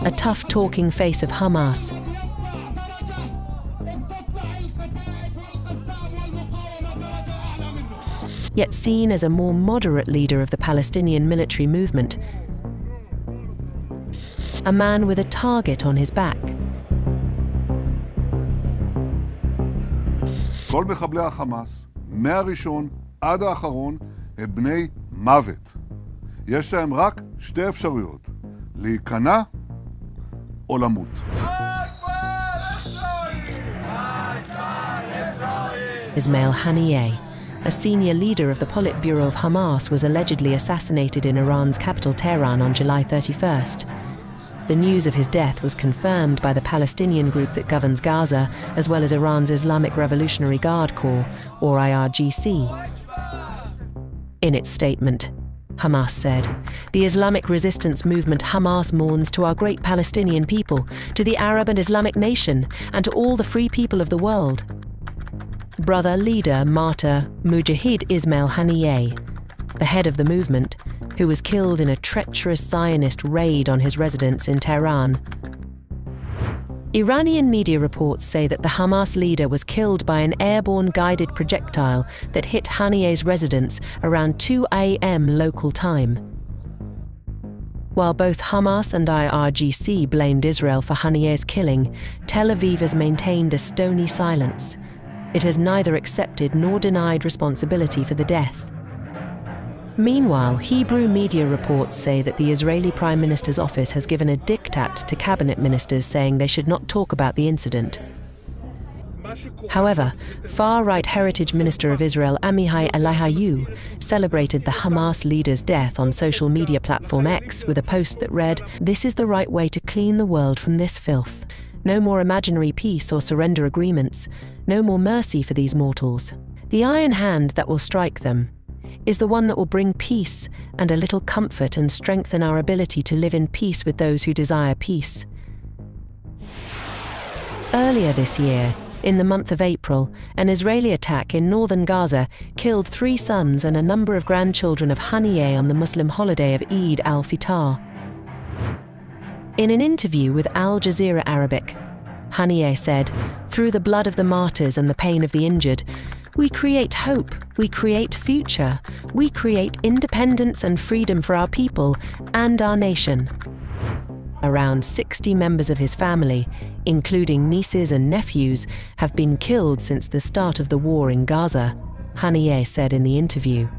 a tough-talking face of Hamas. Yet seen as a more moderate leader of the Palestinian military movement, a man with a target on his back. כל מחבלי החמאס, מהראשון עד האחרון, הם בני מוות. יש להם רק שתי אפשרויות, להיכנע או למות. Ismail Haniyeh, a senior leader of the Politburo of Hamas, was allegedly assassinated in Iran's capital Tehran on July 31st. The news of his death was confirmed by the Palestinian group that governs Gaza, as well as Iran's Islamic Revolutionary Guard Corps, or IRGC. In its statement, Hamas said, "The Islamic resistance movement Hamas mourns to our great Palestinian people, to the Arab and Islamic nation, and to all the free people of the world." Brother, leader, martyr, Mujahid Ismail Haniyeh, the head of the movement, who was killed in a treacherous Zionist raid on his residence in Tehran. Iranian media reports say that the Hamas leader was killed by an airborne guided projectile that hit Haniyeh's residence around 2 a.m. local time. While both Hamas and IRGC blamed Israel for Haniyeh's killing, Tel Aviv has maintained a stony silence. It has neither accepted nor denied responsibility for the death. Meanwhile, Hebrew media reports say that the Israeli Prime Minister's office has given a diktat to cabinet ministers saying they should not talk about the incident. However, far-right Heritage Minister of Israel Amichai Eliyahu celebrated the Hamas leader's death on social media platform X with a post that read, "This is the right way to clean the world from this filth. No more imaginary peace or surrender agreements. No more mercy for these mortals. The iron hand that will strike them is the one that will bring peace and a little comfort and strengthen our ability to live in peace with those who desire peace." Earlier this year, in the month of April, an Israeli attack in northern Gaza killed 3 sons and a number of grandchildren of Haniyeh on the Muslim holiday of Eid al-Fitr. In an interview with Al Jazeera Arabic, Haniyeh said, "Through the blood of the martyrs and the pain of the injured, we create hope, we create future, we create independence and freedom for our people and our nation." Around 60 members of his family, including nieces and nephews, have been killed since the start of the war in Gaza, Haniyeh said in the interview.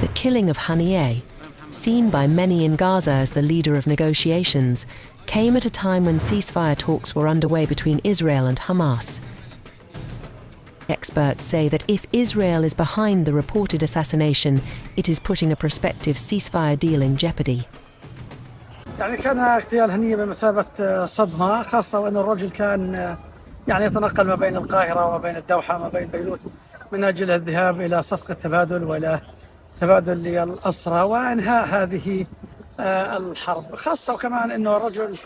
The killing of Haniyeh, seen by many in Gaza as the leader of negotiations, came at a time when ceasefire talks were underway between Israel and Hamas. Experts say that if Israel is behind the reported assassination, it is putting a prospective ceasefire deal in jeopardy. يعني كان اغتيال هنية بمثابة صدمة، خاصة وأن الرجل كان يتنقل ما بين القاهرة وما بين الدوحة وما بين بيروت من أجل الذهاب إلى صفقة تبادل وإلى تبادل للأسرى وإنهاء هذه الحرب، خاصة وكمان أنه رجل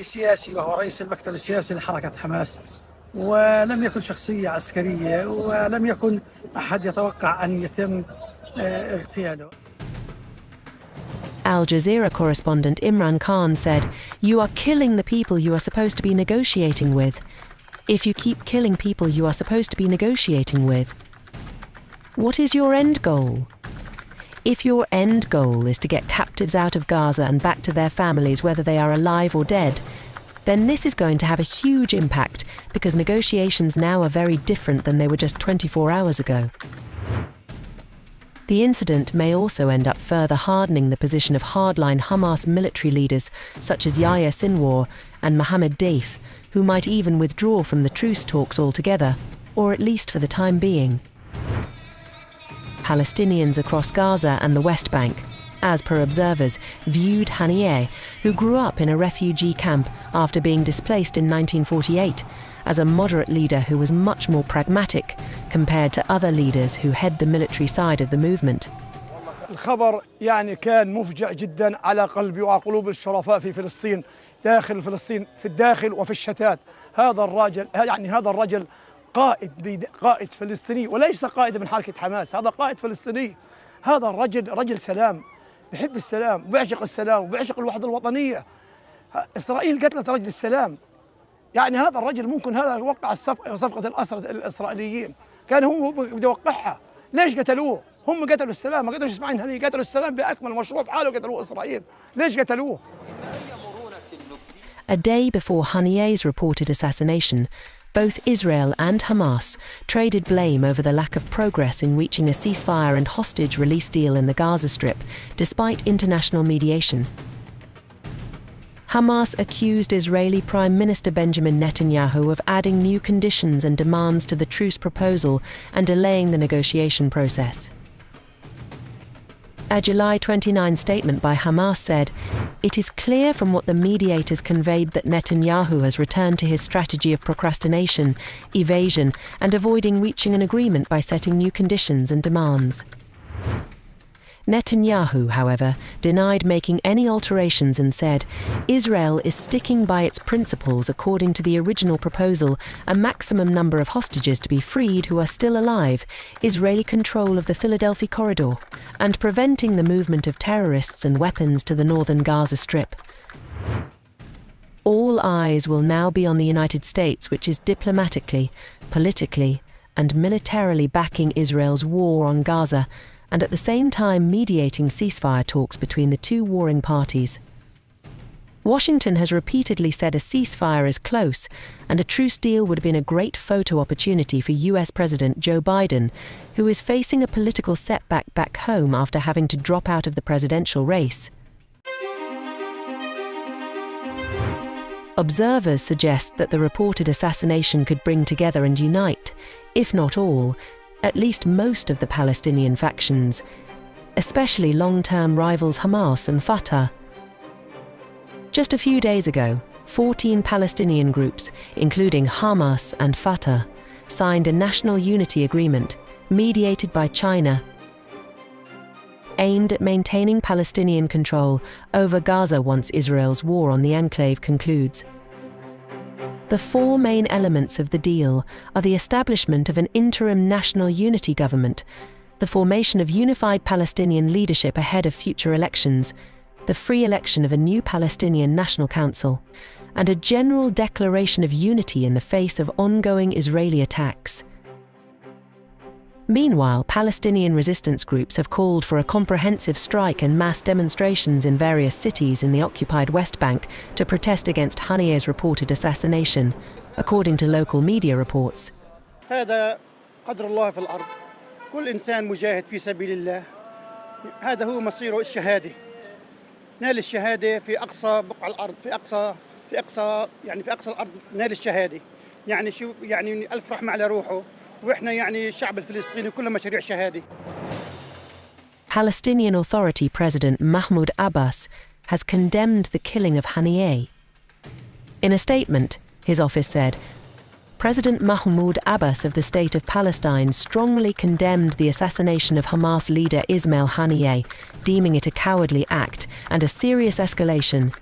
سياسي وهو رئيس المكتب السياسي لحركة حماس، ولم يكن شخصية عسكرية ولم يكن أحد يتوقع أن يتم اغتياله. Al Jazeera correspondent Imran Khan said, "You are killing the people you are supposed to be negotiating with. If you keep killing people you are supposed to be negotiating with, what is your end goal? If your end goal is to get captives out of Gaza and back to their families, whether they are alive or dead, then this is going to have a huge impact because negotiations now are very different than they were just 24 hours ago." The incident may also end up further hardening the position of hardline Hamas military leaders such as Yahya Sinwar and Mohammed Deif, who might even withdraw from the truce talks altogether, or at least for the time being. Palestinians across Gaza and the West Bank, as per observers, viewed Haniyeh, who grew up in a refugee camp after being displaced in 1948, as a moderate leader who was much more pragmatic compared to other leaders who head the military side of the movement. الخبر كان مفجع جدا على قلبي وقلوب الشرفاء في فلسطين، داخل فلسطين، في الداخل وفي الشتات. هذا الرجل قائد فلسطيني وليس قائد من حركة حماس، هذا قائد فلسطيني. هذا الرجل رجل سلام، بحب السلام وبيعشق السلام وبيعشق الوحدة الوطنية. إسرائيل قتلت رجل السلام، يعني هذا الرجل ممكن هذا وقع صفقة الأسرى الإسرائيليين، كان هو بده يوقعها. ليش قتلوه؟ هم قتلوا السلام، ما قتلوش اسماعيل هنية، قتلوا السلام بأكمل مشروع بحاله، قتلوه إسرائيل. ليش قتلوه؟ A day before Haniyeh's reported assassination, both Israel and Hamas traded blame over the lack of progress in reaching a ceasefire and hostage release deal in the Gaza Strip, despite international mediation. Hamas accused Israeli Prime Minister Benjamin Netanyahu of adding new conditions and demands to the truce proposal and delaying the negotiation process. A July 29 statement by Hamas said, "It is clear from what the mediators conveyed that Netanyahu has returned to his strategy of procrastination, evasion, and avoiding reaching an agreement by setting new conditions and demands." Netanyahu, however, denied making any alterations and said, "Israel is sticking by its principles according to the original proposal, a maximum number of hostages to be freed who are still alive, Israeli control of the Philadelphia corridor, and preventing the movement of terrorists and weapons to the northern Gaza Strip." All eyes will now be on the United States, which is diplomatically, politically, and militarily backing Israel's war on Gaza, and at the same time mediating ceasefire talks between the two warring parties. Washington has repeatedly said a ceasefire is close, and a truce deal would have been a great photo opportunity for US President Joe Biden, who is facing a political setback back home after having to drop out of the presidential race. Observers suggest that the reported assassination could bring together and unite, if not all, at least most of the Palestinian factions, especially long-term rivals Hamas and Fatah. Just a few days ago, 14 Palestinian groups, including Hamas and Fatah, signed a national unity agreement, mediated by China, aimed at maintaining Palestinian control over Gaza once Israel's war on the enclave concludes. The four main elements of the deal are the establishment of an interim national unity government, the formation of unified Palestinian leadership ahead of future elections, the free election of a new Palestinian National Council, and a general declaration of unity in the face of ongoing Israeli attacks. Meanwhile, Palestinian resistance groups have called for a comprehensive strike and mass demonstrations in various cities in the occupied West Bank to protest against Haniyeh's reported assassination, according to local media reports. هذا قدر الله في الأرض. كل إنسان مجاهد في سبيل الله. هذا هو مصيره الشهادة. نال الشهادة في أقصى بقع الأرض، في أقصى الأرض نال الشهادة. يعني شو يعني ألف رحمة على روحه. وإحنا يعني الشعب الفلسطيني كله مشاريع شهادة. Palestinian Authority President Mahmoud Abbas has condemned the killing of Haniyeh. In a statement, his office said, President Mahmoud Abbas of the State of Palestine strongly condemned the assassination of Hamas leader Ismail Haniyeh, deeming it a cowardly act and a serious escalation.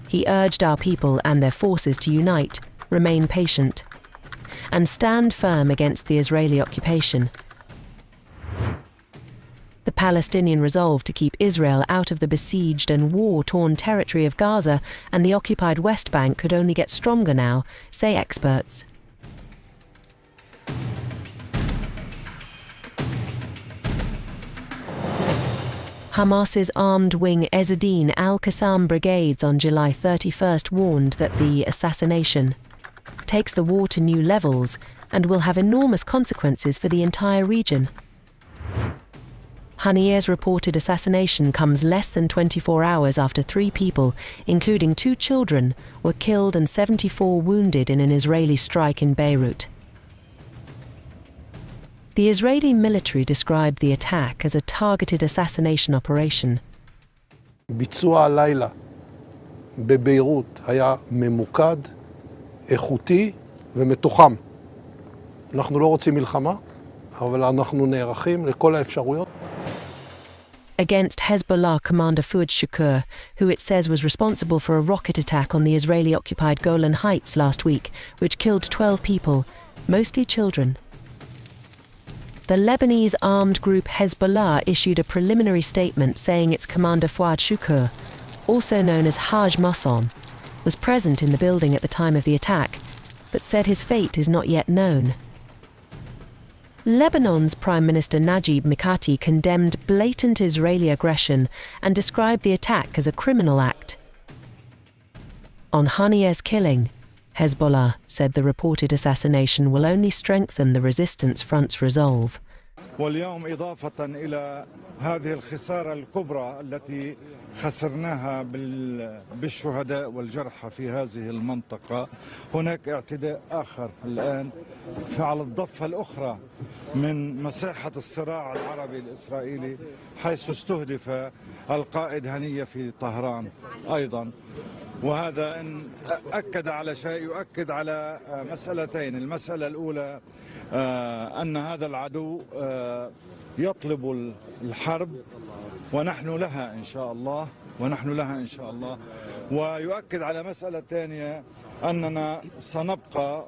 He urged our people and their forces to unite, remain patient, and stand firm against the Israeli occupation. The Palestinian resolve to keep Israel out of the besieged and war-torn territory of Gaza and the occupied West Bank could only get stronger now, say experts. Hamas's armed wing Ezzeddin al-Qassam brigades on July 31st warned that the assassination takes the war to new levels and will have enormous consequences for the entire region. Haniyeh's reported assassination comes less than 24 hours after 3 people, including 2 children, were killed and 74 wounded in an Israeli strike in Beirut. The Israeli military described the attack as a targeted assassination operation. ביצוע הלילה בביירות היה ממוקד, איכותי ומתוחם. אנחנו לא רוצים מלחמה, אבל אנחנו נערכים לכל האפשרויות. Against Hezbollah commander Fuad Shukur, who it says was responsible for a rocket attack on the Israeli-occupied Golan Heights last week, which killed 12 people, mostly children. The Lebanese armed group Hezbollah issued a preliminary statement saying its commander Fouad Shukr, also known as Haj Mosson, was present in the building at the time of the attack, but said his fate is not yet known. Lebanon's Prime Minister Najib Mikati condemned blatant Israeli aggression and described the attack as a criminal act. On Haniyeh's killing, Hezbollah said the reported assassination will only strengthen the resistance front's resolve. واليوم إضافة إلى هذه الخسارة الكبرى التي خسرناها بالشهداء والجرحى في هذه المنطقة، هناك اعتداء آخر الآن على الضفة الأخرى من مساحة الصراع العربي الإسرائيلي، حيث استهدف القائد هنية في طهران أيضا. وهذا إن أكد على شيء، يؤكد على مسألتين. المسألة الأولى أن هذا العدو يطلب الحرب ونحن لها إن شاء الله، ويؤكد على مسألة ثانية أننا سنبقى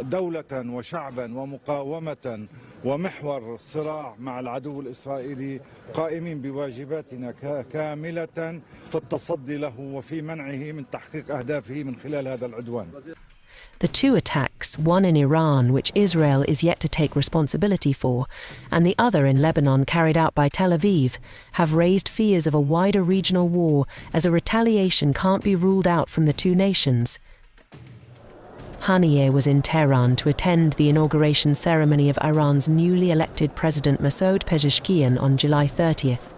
دولة وشعبا ومقاومة ومحور صراع مع العدو الإسرائيلي، قائمين بواجباتنا كاملة في التصدي له وفي منعه من تحقيق أهدافه من خلال هذا العدوان. The two attacks, one in Iran, which Israel is yet to take responsibility for, and the other in Lebanon carried out by Tel Aviv, have raised fears of a wider regional war as a retaliation can't be ruled out from the two nations. Haniyeh was in Tehran to attend the inauguration ceremony of Iran's newly elected President Masoud Pezeshkian on July 30th.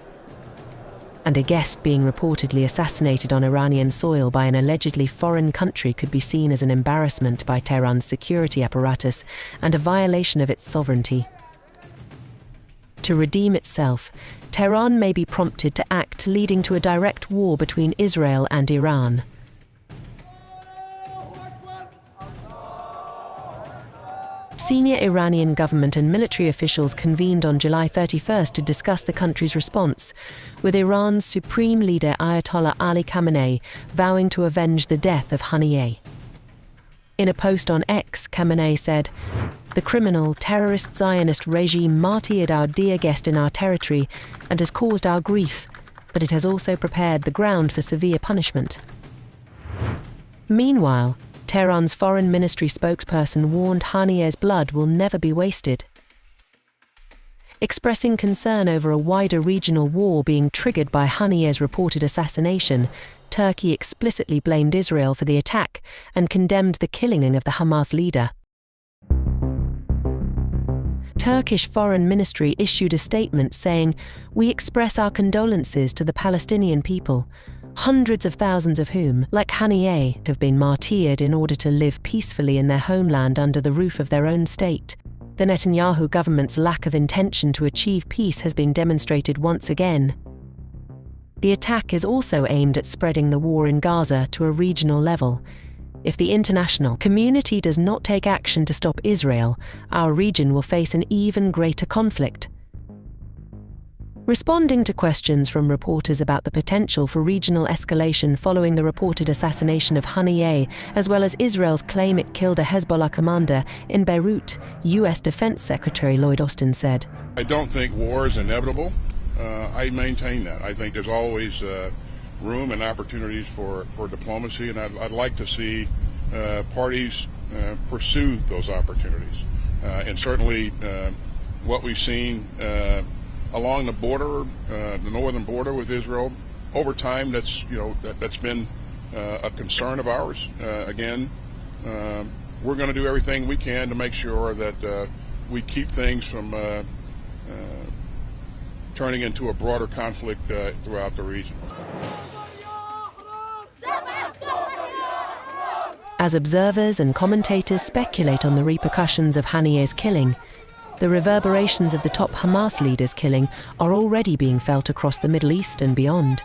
And a guest being reportedly assassinated on Iranian soil by an allegedly foreign country could be seen as an embarrassment by Tehran's security apparatus and a violation of its sovereignty. To redeem itself, Tehran may be prompted to act, leading to a direct war between Israel and Iran. Senior Iranian government and military officials convened on July 31st to discuss the country's response, with Iran's supreme leader Ayatollah Ali Khamenei vowing to avenge the death of Haniyeh. In a post on X, Khamenei said, "The criminal, terrorist Zionist regime martyred our dear guest in our territory and has caused our grief, but it has also prepared the ground for severe punishment." Meanwhile, Tehran's foreign ministry spokesperson warned Haniyeh's blood will never be wasted. Expressing concern over a wider regional war being triggered by Haniyeh's reported assassination, Turkey explicitly blamed Israel for the attack and condemned the killing of the Hamas leader. Turkish Foreign Ministry issued a statement saying, "We express our condolences to the Palestinian people, hundreds of thousands of whom, like Haniyeh, have been martyred in order to live peacefully in their homeland under the roof of their own state. The Netanyahu government's lack of intention to achieve peace has been demonstrated once again." The attack is also aimed at spreading the war in Gaza to a regional level. If the international community does not take action to stop Israel, our region will face an even greater conflict. Responding to questions from reporters about the potential for regional escalation following the reported assassination of Haniyeh, as well as Israel's claim it killed a Hezbollah commander in Beirut, U.S. Defense Secretary Lloyd Austin said, "I don't think war is inevitable. I maintain that. I think there's always room and opportunities for diplomacy, and I'd like to see parties pursue those opportunities. And certainly what we've seen along the border, the northern border with Israel, over time, that's been a concern of ours. Again, we're going to do everything we can to make sure that we keep things from turning into a broader conflict throughout the region." As observers and commentators speculate on the repercussions of Haniyeh's killing, the reverberations of the top Hamas leader's killing are already being felt across the Middle East and beyond.